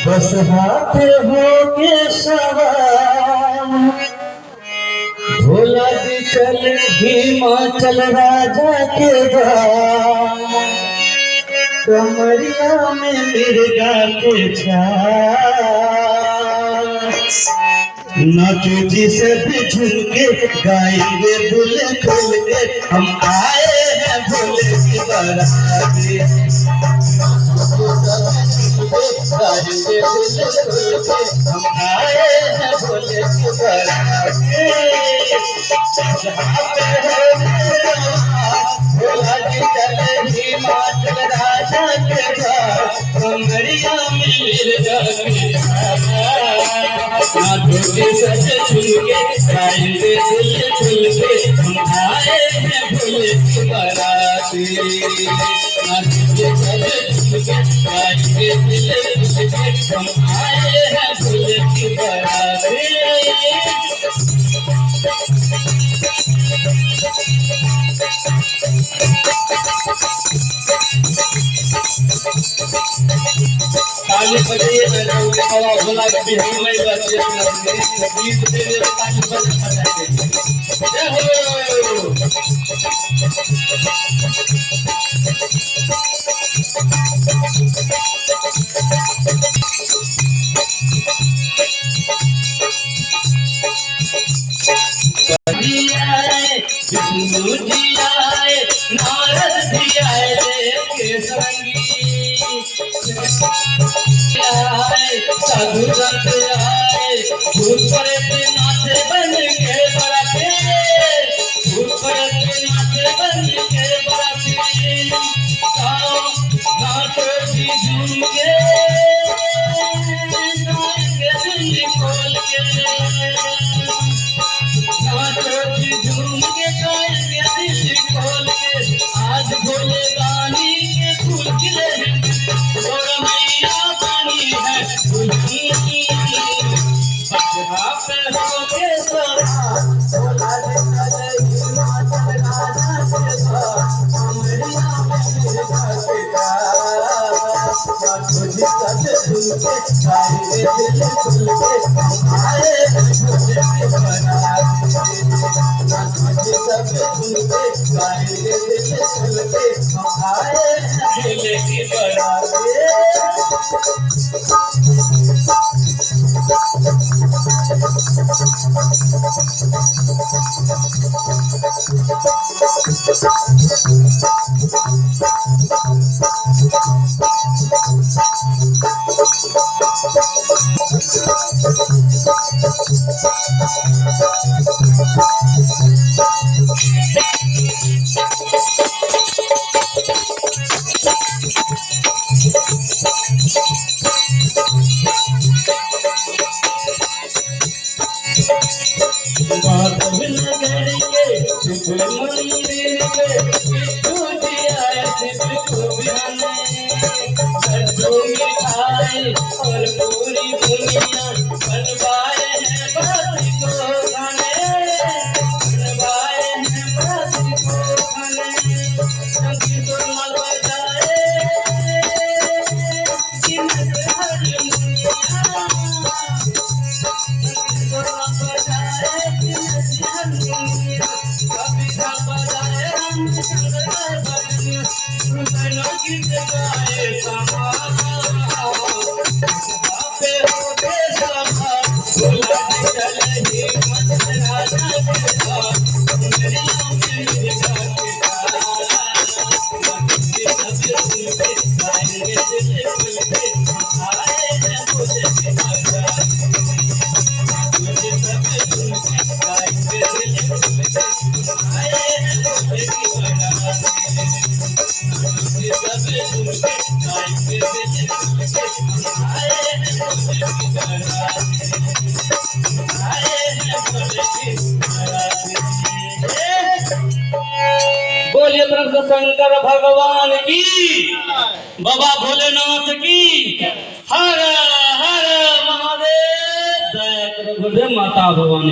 बस हाथ हो के सवार भोला जी चल हिमाचल राजा के द्वार कमरिया में मिर्गा के छाल नाचो जी से भी झूम के गाएंगे दिल खोल के हम आए हैं भोले की बाराती गाएंगे दिल खोल के हम आए हैं भोले की बाराती भोला जी चले हिमाचल राजा के द्वार कमरिया में मिर्गा के नाचोगे सच चुन के गाएंगे दिल खुल के हम आए हैं भोले की बाराती नाचोगे सच चुन के गाएंगे दिल खुल के हम आए हैं भोले की बाराती ताली बजाइए मेरा बाबा भोला के बिहार में बजाइए गीत तेरे ताली बजाइए जय हो विष्णु जी आए नारद जी आए देव के संगी साधु संत आए भूत प्रेत नाचे बन के बराते भूत प्रेत नाचे बन के बराते नाचो जी झूम के गाएंगे दिल खोल के नाचो जी झूम के गाएंगे दिल खोल के आज भोले दानी के फूल खिले और मैया बनी है फूली बजरा पे हो के सवार भोला जी चले हिमाचल राजा के द्वार कमरिया में मिर्गा के छाल नाचो जी सच झूम के गाएंगे दिल खुल के आए भोले की बाराती नाचो जी सच झूम के गाएंगे दिल खुल के आए भोले की बाराती माधव नगर के शुभ मंदिर पे विष्णु जी आए शिव को बिहाने लड्डू मिठाई और पूरी दुनिया बनवाए हैं बाती को खाने बनवाए हैं बाती को खाने शंखी सुरमल बजाए गिनत हारमोनिया बोलिए प्रभु शंकर भगवान की बाबा भोलेनाथ की हर हर महादेव दया करो माता भवानी।